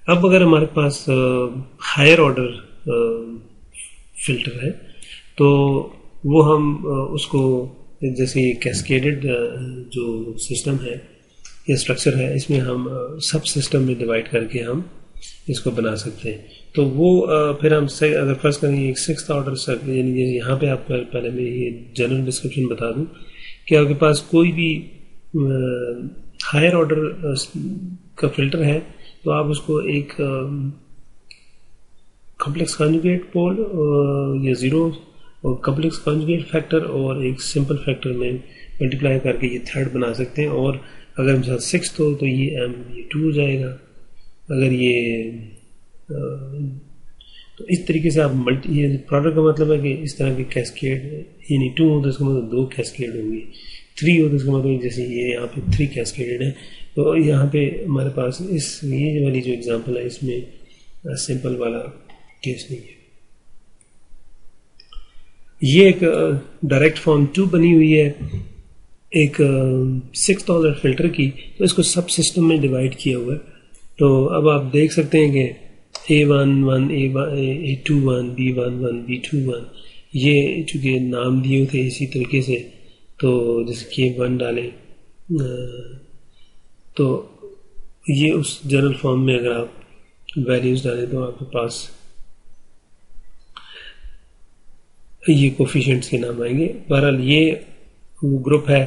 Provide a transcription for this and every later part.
अब अगर हमारे पास हायर ऑर्डर फिल्टर है तो वो हम उसको जैसे कैस्केडेड जो सिस्टम है या स्ट्रक्चर है इसमें हम सब सिस्टम में डिवाइड करके हम इसको बना सकते हैं। तो वो फिर हम अगर फर्स्ट करेंगे एक सिक्स्थ ऑर्डर यानी यहाँ पे आपको पहले मैं ये जनरल डिस्क्रिप्शन बता दूं कि आपके पास कोई भी हायर ऑर्डर का फिल्टर है तो आप उसको एक कॉम्प्लेक्स कॉन्जुगेट पोल या जीरो और कॉम्प्लेक्स कॉन्जुगेट फैक्टर और एक सिंपल फैक्टर में मल्टीप्लाई करके ये थर्ड बना सकते हैं। और अगर सिक्स हो तो ये 2 हो जाएगा। अगर ये तो इस तरीके से आप ये प्रोडक्ट का मतलब है कि इस तरह के कैस्केड यानी 2 हो तो इसका मतलब 2 कैस्केड होंगे, 3 हो तो इसका मतलब जैसे ये यहाँ पे 3 कैस्केडेड है। तो यहाँ पे हमारे पास ये वाली जो एग्जांपल है इसमें सिंपल वाला केस नहीं है। ये एक डायरेक्ट फॉर्म 2 बनी हुई है एक सिक्स्थ ऑर्डर फिल्टर की, तो इसको सब सिस्टम में डिवाइड किया हुआ है। तो अब आप देख सकते हैं कि A11, A21, B11, B21 ये चूंकि नाम दिए थे इसी तरीके से, तो जैसे कि 1 डालें तो ये उस जनरल फॉर्म में अगर आप वैल्यूज डालें तो आपके पास ये कोफिशिएंट्स के नाम आएंगे। बहरहाल ये वो ग्रुप है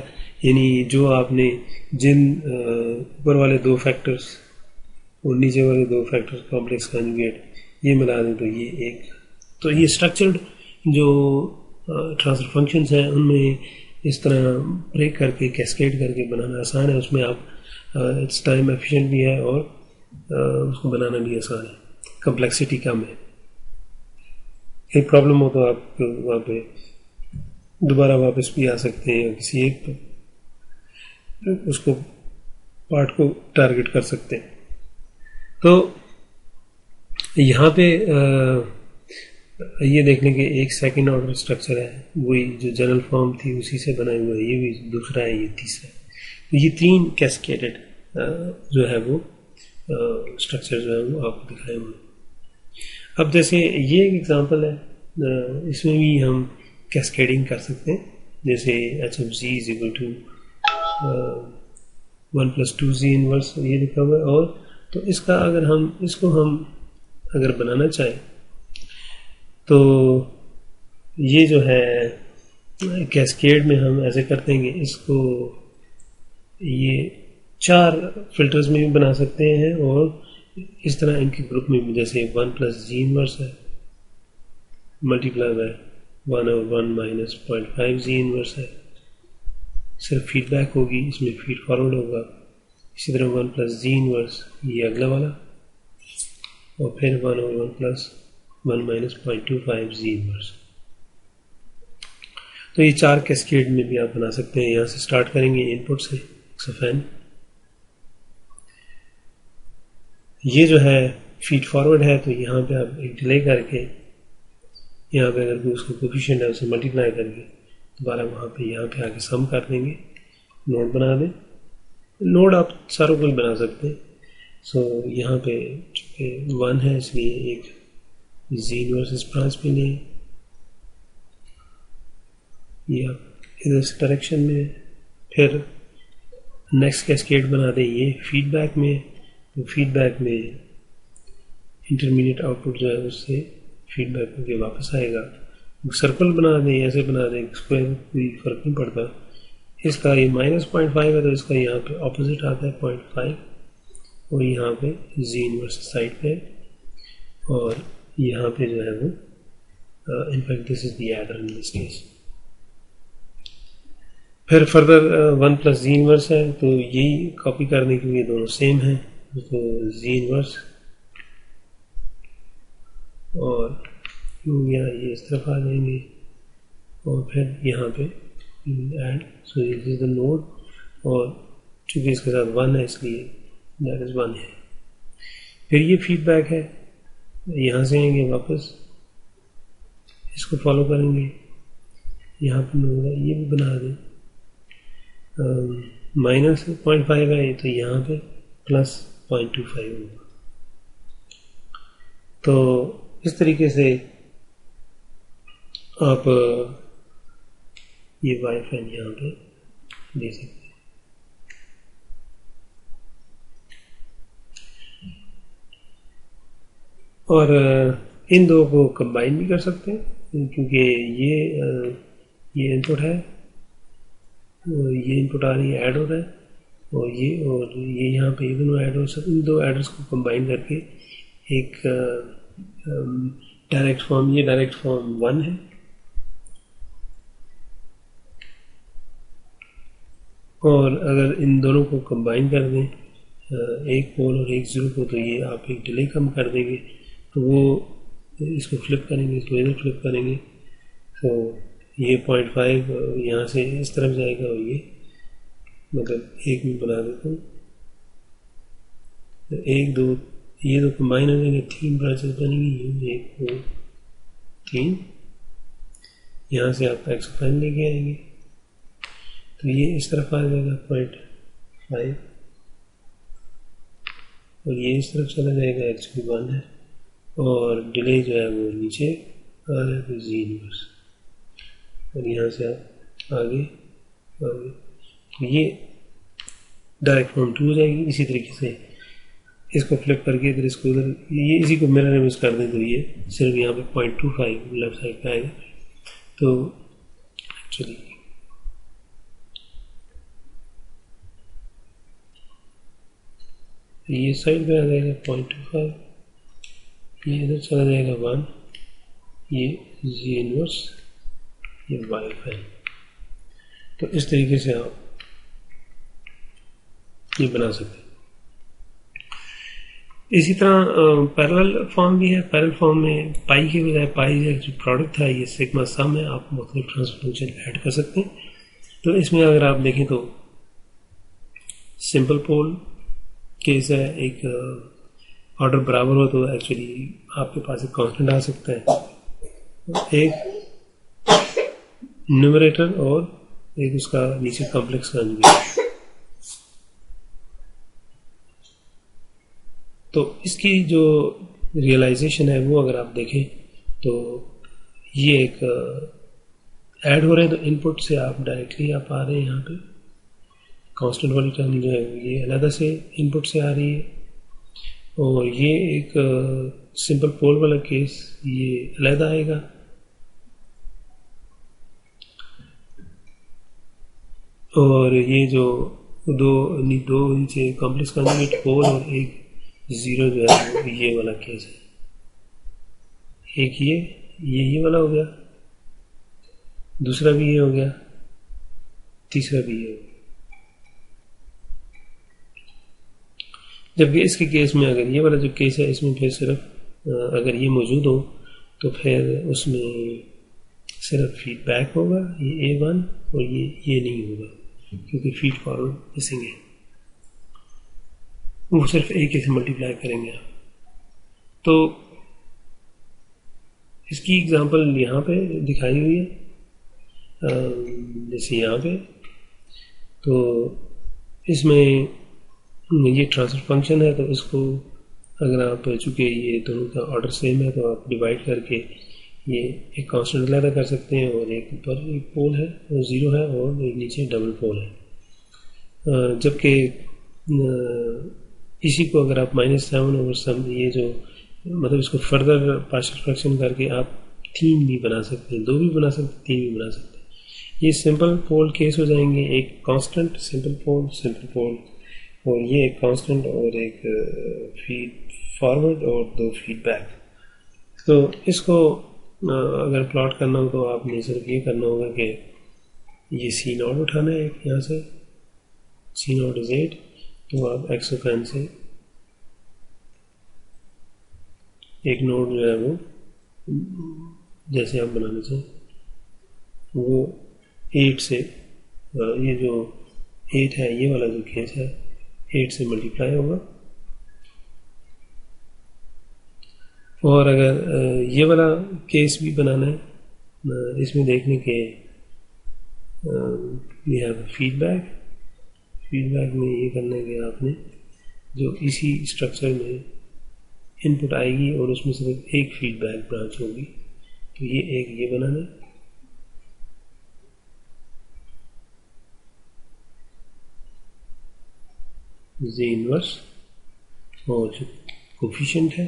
यानी जो आपने जिन ऊपर वाले 2 फैक्टर्स और नीचे वाले 2 फैक्टर्स कॉम्प्लेक्स कॉन्जुगेट ये मिला दें तो ये एक, तो ये स्ट्रक्चर्ड जो ट्रांसफर फंक्शंस हैं उनमें इस तरह ब्रेक करके कैस्केड करके बनाना आसान है। उसमें आप इट्स टाइम एफिशिएंट भी है और उसको बनाना भी आसान है, कम्प्लेक्सिटी कम है। एक प्रॉब्लम हो तो आप वहाँ पे दोबारा वापस भी आ सकते हैं या किसी एक उसको पार्ट को टारगेट कर सकते हैं। तो यहाँ पे ये देखने के एक सेकंड ऑर्डर स्ट्रक्चर है, वही जो जनरल फॉर्म थी उसी से बना हुआ है, ये भी दूसरा है, ये तीसरा है। तो ये 3 कैस्केडेड जो है वो स्ट्रक्चर जो है वो आपको दिखाए हुए। अब जैसे ये एक एग्जांपल है, इसमें भी हम कैस्केडिंग कर सकते हैं। जैसे h of g is equal to 1 + 2 g inverse ये लिखा हुआ है। और तो इसका अगर अगर बनाना चाहें तो ये जो है कैस्केड में हम ऐसे करते हैं कि इसको ये 4 फिल्टर्स में भी बना सकते हैं और इस तरह इनके ग्रुप में भी, जैसे 1 + जी इनवर्स है मल्टीप्लाई बाय 1/1 - 0.5 जी इनवर्स है, सिर्फ फीडबैक होगी, इसमें फीड फॉरवर्ड होगा। इसी तरह 1 + जी इनवर्स ये अगला वाला और फिर 1/1 + 1 - 0.25 जी इनवर्स। तो ये 4 कैस्केड में भी आप बना सकते हैं। यहाँ से स्टार्ट करेंगे इनपुट से XFN। ये जो है फीड फॉरवर्ड है, तो यहाँ पे आप एक डिले करके यहाँ पे अगर उसका कोफिशिएंट है उसे मल्टीप्लाई करके दोबारा वहाँ पे यहाँ पे आके सम कर देंगे, नोड बना दें। नोड आप सारों को बना सकते हैं। सो यहाँ पे 1 है इसलिए एक जी इनवर्स इस ब्रांच में लें, ये आप इधर से डायरेक्शन में, फिर नेक्स्ट कैस्केड बना दें ये फीडबैक में। तो फीडबैक में इंटरमीडिएट आउटपुट जो है उससे फीडबैक होकर वापस आएगा। सर्कल बना दें, ऐसे बना दें, स्क्वायर कोई फर्क नहीं पड़ता। इसका ये -0.5 है तो इसका यहाँ पे ऑपोजिट आता है 0.5 और यहाँ पे जी इनवर्स साइड पे और यहाँ पे जो है वो in fact this is the adder in this case. फिर फर्दर 1 + जी इनवर्स है तो यही कॉपी करने के लिए दोनों सेम है, तो जी इनवर्स और हो गया, ये इस तरफ आ जाएंगे और फिर यहाँ पे add. So this is the node और चूंकि इसके साथ 1 है इसलिए दैट इज 1 है। फिर ये फीडबैक है, यहाँ से आएंगे वापस इसको फॉलो करेंगे, यहाँ पे नोड है ये भी बना दें। -0.5 है तो यहाँ पे +0.25 होगा। तो इस तरीके से आप ये वाई फैन यहाँ पे दे सकते हैं। और इन दो को कंबाइन भी कर सकते हैं, क्योंकि ये इनपुट है, ये इनपुट आ रही है, ऐड हो रहा है, और ये यहाँ पे ये दोनों ऐड हो सकते। इन दो एडर्स को कंबाइन करके एक डायरेक्ट फॉर्म, ये डायरेक्ट फॉर्म 1 है, और अगर इन दोनों को कंबाइन कर दें, एक पोल और एक जीरो को, तो ये आप एक डिले कम कर देंगे, तो वो इसको फ्लिप करेंगे, इसको इधर फ्लिप करेंगे, तो ये 0.5 यहाँ से इस तरफ जाएगा, और ये मतलब एक में बना देता हूँ, तो एक दो ये तो कंबाइन हो जाएंगे, 3 ब्रांचेस बनेंगी, 1 2 3, यहाँ से आप एक्सपेंड लेके आएंगे, तो ये इस तरफ आ जाएगा 0.5, और ये इस तरफ चला जाएगा, एक्चुअली 1 है, और डिले जो है वो नीचे आ जाएगा जी इनवर्स, और यहाँ से आप आगे आगे, ये डायरेक्ट फॉर्म 2 हो जाएगी। इसी तरीके से इसको फ्लिप करके इधर इसको इधर, ये इसी को मिरर इमेज कर दें, तो ये सिर्फ यहाँ पे 0.25 लेफ्ट साइड पे आएगा, तो एक्चुअली ये साइड पे आ जाएगा 0.25, ये इधर चला जाएगा 1, ये जी इनवर्स, ये वाई फैन। तो इस तरीके से आप ये बना सकते हैं। इसी तरह पैरेलल फॉर्म भी है। पैरेलल फॉर्म में पाई के बजाय पाई जो प्रोडक्ट था, ये सिग्मा सम है, आप मुख्तलिफ ट्रांसफर फंक्शन ऐड कर सकते हैं। तो इसमें अगर आप देखें तो सिंपल पोल केस है, एक ऑर्डर बराबर हो तो एक्चुअली आपके पास एक कांस्टेंट आ सकता है, एक न्यूमरेटर और एक उसका नीचे कॉम्प्लेक्स कॉन्जुगेट। तो इसकी जो रियलाइजेशन है वो अगर आप देखें तो ये एक ऐड हो रहे हैं, तो इनपुट से आप डायरेक्टली आप आ रहे हैं, यहाँ पे कांस्टेंट वाली टर्म जो है ये अलग से इनपुट से आ रही है, और ये एक सिंपल पोल वाला केस ये अलग आएगा। और ये जो दो नीचे कॉम्प्लेक्स कॉन्जुगेट पोल और एक जीरो जो है ये वाला केस है, एक ये वाला हो गया, दूसरा भी ये हो गया, तीसरा भी ये हो गया। जबकि इसके केस में अगर ये वाला जो केस है, इसमें फिर सिर्फ अगर ये मौजूद हो तो फिर उसमें सिर्फ फीडबैक होगा, ये A1, और ये नहीं होगा क्योंकि फीड फॉरवर्ड मिसिंग है, वो सिर्फ एक से मल्टीप्लाई करेंगे आप। तो इसकी एग्जांपल यहाँ पे दिखाई हुई है, जैसे यहाँ पे, तो इसमें ये ट्रांसफर फंक्शन है, तो इसको अगर आप, चूंकि ये दोनों का ऑर्डर सेम है, तो आप डिवाइड करके ये एक कांस्टेंट अलग कर सकते हैं, और एक ऊपर एक पोल है और जीरो है, और एक नीचे डबल पोल है। जबकि इसी को अगर आप -7 और सम, ये जो मतलब इसको फर्दर पार्शियल फ्रैक्शन करके आप 3 भी बना सकते हैं, 2 भी बना सकते हैं, 3 भी बना सकते हैं। ये सिंपल पोल केस हो जाएंगे, एक कांस्टेंट सिंपल पोल, और ये एक कांस्टेंट और एक फीड फॉरवर्ड और 2 फीडबैक। तो इसको अगर प्लॉट करना हो तो आपने सिर्फ ये करना होगा कि ये C0 उठाना है यहाँ से, C0 is 8, तो आप एक्सोफैन से एक नोड जो है वो जैसे आप बनाना चाहें, वो 8 से, ये जो 8 है, ये वाला जो केस है 8 से मल्टीप्लाई होगा। और अगर ये वाला केस भी बनाना है, इसमें देखने के वी हैव फीडबैक में ये करना है कि आपने जो इसी स्ट्रक्चर में इनपुट आएगी और उसमें सिर्फ एक फीडबैक ब्रांच होगी। तो ये एक ये बनाना है, Z इनवर्स, और जो कोफिशिएंट है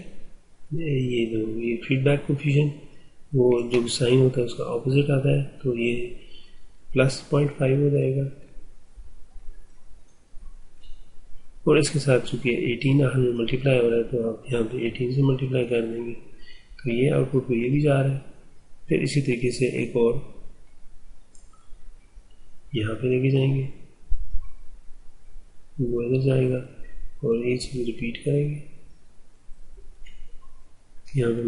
ये जो ये फीडबैक कोफिशिएंट, वो जो साइन होता है उसका ऑपोजिट आता है, तो ये +0.5 हो जाएगा। और इसके साथ चूंकि 18 हमें मल्टीप्लाई हो रहा है तो आप यहाँ पे 18 से मल्टीप्लाई कर देंगे, तो ये आउटपुट को ये भी जा रहा है। फिर इसी तरीके से एक और यहाँ पे लेके जाएंगे, वो इधर जाएगा और ये चीज़ रिपीट करेंगे। यहाँ पे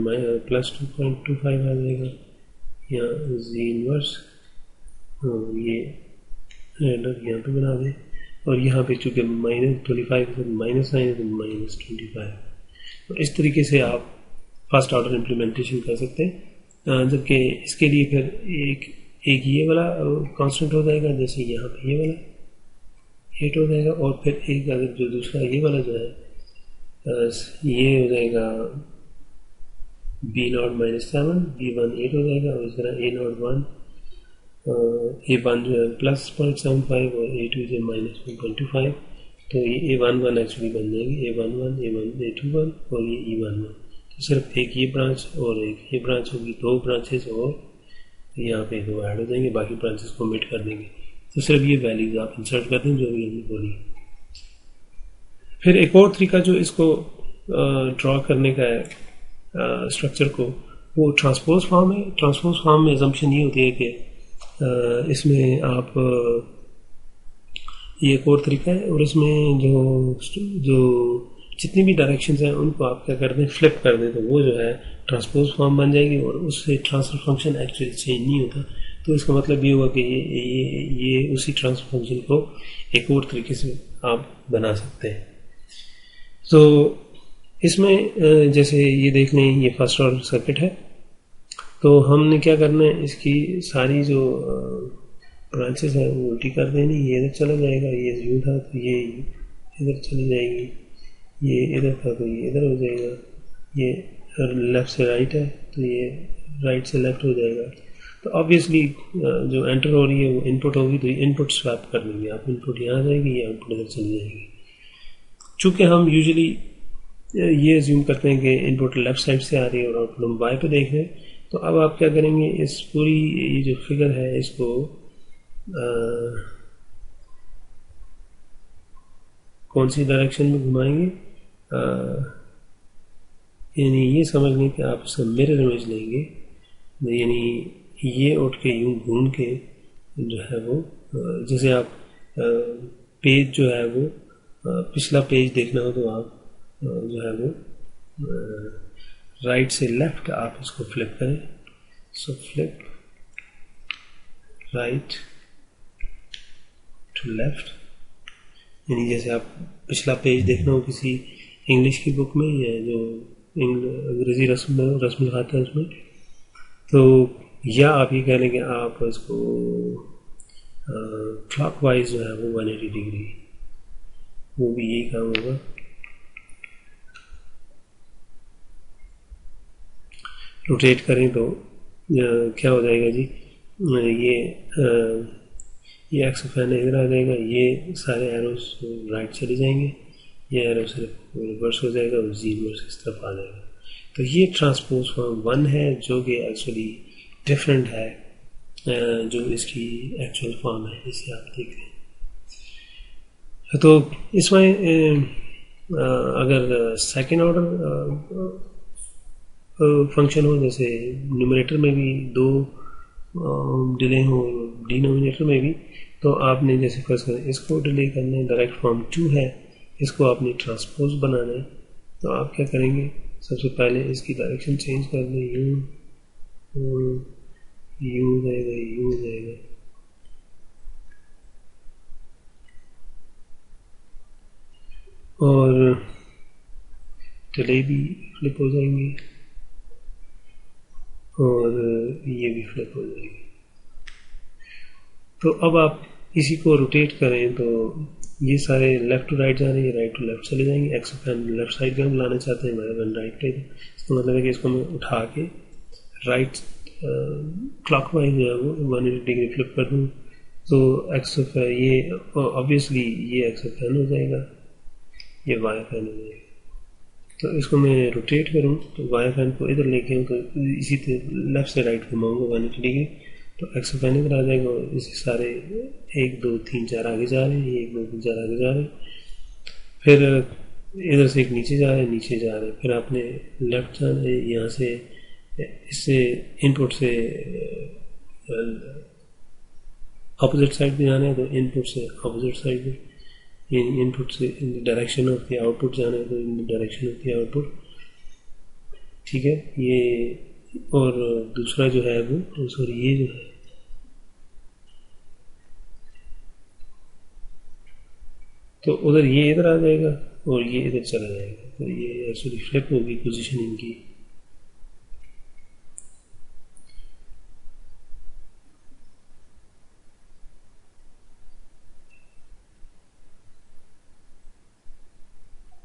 +2.25 आ जाएगा, यहाँ Z इनवर्स, और ये एडर यहाँ पे बना दें, और यहाँ पे चूंकि -25 तो माइनस साइन है तो -25। तो इस तरीके से आप फर्स्ट ऑर्डर इम्प्लीमेंटेशन कर सकते हैं। जबकि इसके लिए फिर एक ये वाला कांस्टेंट हो जाएगा, जैसे यहाँ पे ये वाला 8 हो जाएगा, और फिर एक अगर जो दूसरा ये वाला जो है ये हो जाएगा B0 -7, B1 8 हो जाएगा, और इस तरह A0 1, A1 जो है +0.75 और A2 जो -1.25, तो ये A11 एक्चुअली बन जाएगी, A11, A21 और ये E11। तो सिर्फ एक ये ब्रांच और एक ये ब्रांच होगी, दो ब्रांचेस, और यहाँ पे दो ऐड हो जाएंगे, बाकी ब्रांचेस को ओमिट कर देंगे। तो सिर्फ ये वैल्यूज आप इंसर्ट कर दें जो भी हमने बोली। फिर एक और तरीका जो इसको ड्रॉ करने का है स्ट्रक्चर को, वो ट्रांसपोज फॉर्म है। ट्रांसपोज फॉर्म में असम्पशन ये होती है कि इसमें आप ये एक और तरीका है, और इसमें जो जितनी भी डायरेक्शंस हैं उनको आप क्या कर दें, फ्लिप कर दें, तो वो जो है ट्रांसपोज फॉर्म बन जाएगी, और उससे ट्रांसफर फंक्शन एक्चुअली चेंज नहीं होता। तो इसका मतलब ये हुआ कि ये उसी ट्रांसफर फंक्शन को एक और तरीके से आप बना सकते हैं। तो इसमें जैसे ये देख लें, ये फर्स्ट ऑर्डर सर्किट है, तो हमने क्या करना है, इसकी सारी जो ब्रांचेस हैं वो उल्टी कर देनी। ये इधर चला जाएगा, ये यूँ था तो ये इधर चली जाएगी, ये इधर था तो ये इधर हो जाएगा, ये लेफ्ट से राइट है तो ये राइट से लेफ्ट हो जाएगा। तो ऑब्वियसली जो एंटर हो रही है वो इनपुट होगी, तो ये इनपुट स्वैप कर लेंगे आप, इनपुट यहाँ जाएगी, ये आउटपुट इधर चली जाएगी। चूँकि हम यूजुअली ये अज्यूम करते हैं कि इनपुट लेफ्ट साइड से आ रही है और आउटपुट हम बाय पे देख रहे हैं, तो अब आप क्या करेंगे, इस पूरी ये जो फिगर है इसको कौन सी डायरेक्शन में घुमाएंगे, यानी ये समझ लें कि आप इसका मिरर इमेज लेंगे, यानी ये उठ के यूं घूम के जो है वो जैसे आप पेज जो है वो पिछला पेज देखना हो तो आप जो है वो राइट से लेफ्ट आप इसको फ्लिप करें। सो फ्लिप राइट टू लेफ्ट, यानी जैसे आप पिछला पेज देखना हो किसी इंग्लिश की बुक में या जो अंग्रेजी रस्म लिखाता है उसमें, तो या आप ये कह लेंगे आप इसको क्लॉकवाइज जो है वो 180 डिग्री, वो भी यही काम होगा। रोटेट करें तो क्या हो जाएगा जी, ये एक्स फैन इधर आ जाएगा, ये सारे एरोस राइट चले जाएंगे, ये एरो सिर्फ रिवर्स हो जाएगा और जी इनवर्स इस तरफ आ जाएगा। तो ये ट्रांसपोज फॉर्म 1 है जो कि एक्चुअली डिफरेंट है जो इसकी एक्चुअल फॉर्म है, जिसे आप देख रहे हैं। तो इसमें अगर सेकेंड ऑर्डर फंक्शन हो, जैसे न्यूमरेटर में भी 2 डिले हो, डिनोमिनेटर में भी, तो आपने जैसे फर्स्ट इसको डिले करना है, डायरेक्ट फॉर्म 2 है, इसको आपने ट्रांसपोज बनाना है। तो आप क्या करेंगे, सबसे पहले इसकी डायरेक्शन चेंज कर दें, यूं जाएगा, यूं जाएगा, और डिले भी फ्लिप हो जाएंगे और ये भी फ्लिप हो जाएगी। तो अब आप इसी को रोटेट करें तो ये सारे लेफ्ट टू राइट जा रहे हैं, ये राइट टू लेफ्ट चले जाएंगे। X of n left side का हम लाना चाहते हैं, वाई ऑफ एन राइट पे। इसका मतलब है कि इसको मैं उठा के राइट क्लॉकवाइज जो है वो 180 डिग्री फ्लिप कर दूँ, तो एक्स ऑफ ये ऑब्वियसली ये एक्स ऑफ एन हो जाएगा, ये वाई ऑफ एन हो जाएगा। तो इसको मैं रोटेट करूँ तो वाई ऑफ एन को इधर लेके तो इसी तरह लेफ्ट से राइट घुमाऊंगा 180 डिग्री, तो एक्स ऑफ एन इधर आ जाएगा। और इसे सारे 1 2 3 4 आगे जा रहे हैं, 1 2 3 4 आगे जा रहे हैं, फिर इधर से एक नीचे जा रहे हैं, नीचे जा रहे हैं, फिर आपने लेफ्ट जाना है, यहाँ से इससे इनपुट से अपोजिट साइड भी जाना है, तो इनपुट से अपोजिट साइड में, इनपुट से in the direction of the output जाना है, तो in the direction of the output. ठीक है, ये और दूसरा जो है वो सॉरी ये जो है तो उधर ये इधर आ जाएगा और ये इधर चला जाएगा, तो ये एक्चुअली फ्लिप होगी पोजीशन इनकी।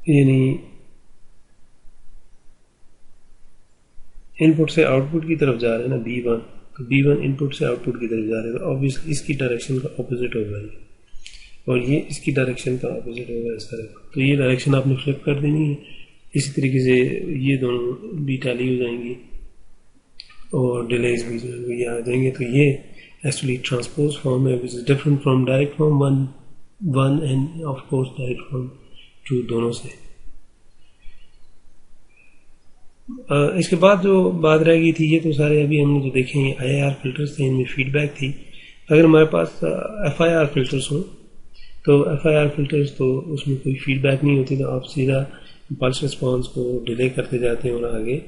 यानी इनपुट से आउटपुट की तरफ जा रहे हैं ना B1, तो B1 इनपुट से आउटपुट की तरफ जा रहे हैं, तो ऑब्वियसली इसकी डायरेक्शन का ऑपोजिट होगा ये, और ये इसकी डायरेक्शन का ऑपोजिट होगा इस तरफ, तो ये डायरेक्शन आपने फ्लिप कर देनी है। इसी तरीके से ये दोनों भी टैली हो जाएंगी और डिलेज भी जो है ये आ जाएंगे। तो ये एक्चुअली ट्रांसपोज फॉर्म है which is different from direct form one and of course direct form two दोनों से। इसके बाद जो बात रह गई थी, ये तो सारे अभी हमने जो देखे हैं IIR फिल्टर्स थे, इनमें फीडबैक थी। अगर हमारे पास FIR फिल्टर्स हों तो FIR फिल्टर्स तो उसमें कोई फीडबैक नहीं होती, तो आप सीधा पल्स रिस्पॉन्स को डिले करते जाते हैं और आगे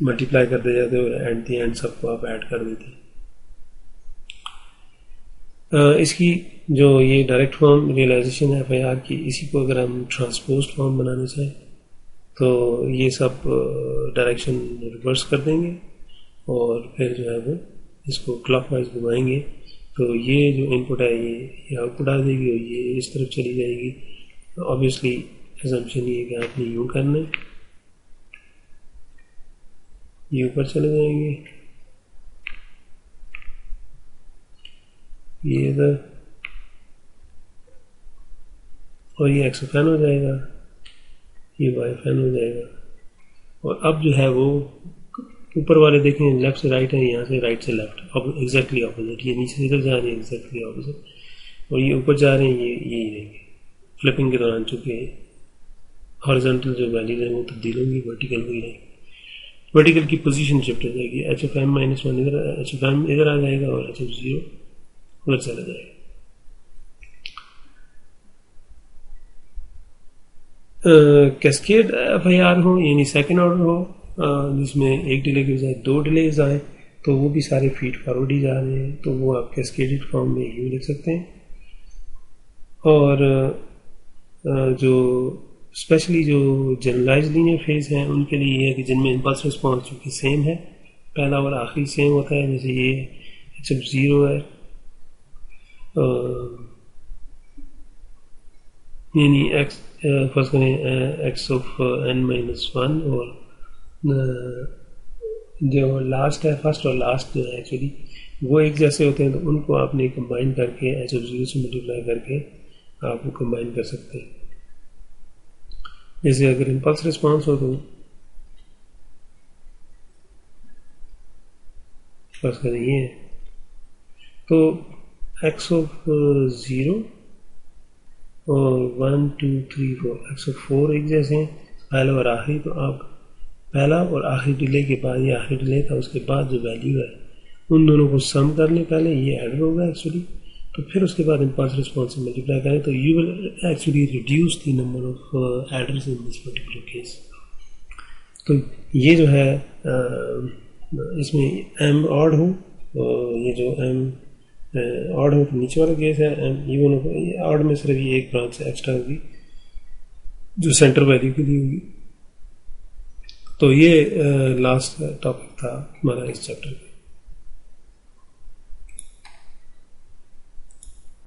मल्टीप्लाई करते जाते हैं और एट द एंड सबको आप ऐड कर देते हैं। इसकी जो ये डायरेक्ट फॉर्म रियलाइजेशन है FIR की, इसी को अगर हम ट्रांसपोज फॉर्म बनाना चाहें तो ये सब डायरेक्शन रिवर्स कर देंगे और फिर जो है वो इसको क्लॉकवाइज घुमाएंगे, तो ये जो इनपुट है ये आउटपुट आ जाएगी और ये इस तरफ चली जाएगी। ऑब्वियसली असम्पशन ये कि आपने यूँ करना है, ये ऊपर चले जाएंगे, ये इधर, और ये एक्स ऑफ एन हो जाएगा, ये वाई ऑफ एन हो जाएगा। और अब जो है वो ऊपर वाले देखें लेफ्ट से राइट है, यहाँ से राइट से लेफ्ट, अब एग्जैक्टली ऑपोजिट, ये नीचे से इधर जा रहे हैं एग्जैक्टली ऑपोजिट, और ये ऊपर जा रहे हैं ये रहेंगे। फ्लिपिंग के दौरान चूंकि हॉरिजॉन्टल जो वैल्यूज है वो तब्दील होंगी, वर्टिकल भी रहेंगी, वर्टिकल की पोजीशन शिफ्ट हो जाएगी। H of m minus one इधर, एच ऑफ एम इधर आ जाएगा और एच ऑफ जीरो उधर चला जाएगा। कैस्केड FIR हो यानी सेकेंड ऑर्डर हो, जिसमें एक डिले के बजाय 2 डिलेज आए, तो वो भी सारे फीड फॉरवर्ड ही जा रहे हैं, तो वो आप कैस्केडेड फॉर्म में यूँ लिख सकते हैं। और जो स्पेशली जो जनरलाइज लीनियर फेज हैं उनके लिए ये है कि जिनमें इम्पल्स रिस्पॉन्स चूँकि सेम है, पहला और आखिरी सेम होता है, जैसे ये एच ऑफ जीरो है, यानी एक्स फर्स्ट करें x of n minus one, और जो लास्ट है फर्स्ट और लास्ट जो है एक्चुअली वो एक जैसे होते हैं, तो उनको आपने कंबाइन करके एच ऑफ जीरो से मल्टीप्लाई करके आप वो कंबाइन कर सकते हैं। जैसे अगर इम्पल्स रिस्पॉन्स हो तो फर्स्ट करें ये है, तो एक्स ऑफ जीरो और 1 2 3 4 एक्स ऑफ 4 एक जैसे हैं, पहला और आखिरी, तो आप पहला और आखिरी डिले के बाद, ये आखिरी डिले था उसके बाद जो वैल्यू है उन दोनों को सम कर लें, पहले ये एडर होगा एक्चुअली, तो फिर उसके बाद इम्पल्स रिस्पॉन्स से मल्टीप्लाई करें, तो you will actually reduce the number of aiders in this particular case. तो ये जो है इसमें एम ऑड हो, ये जो एम ऑड हो तो नीचे वाला केस है, एम इवन हो, ये ऑड में सिर्फ ये एक ब्रांच एक्स्ट्रा होगी जो सेंटर वैल्यू के लिए होगी। तो ये लास्ट टॉपिक था हमारा इस चैप्टर में।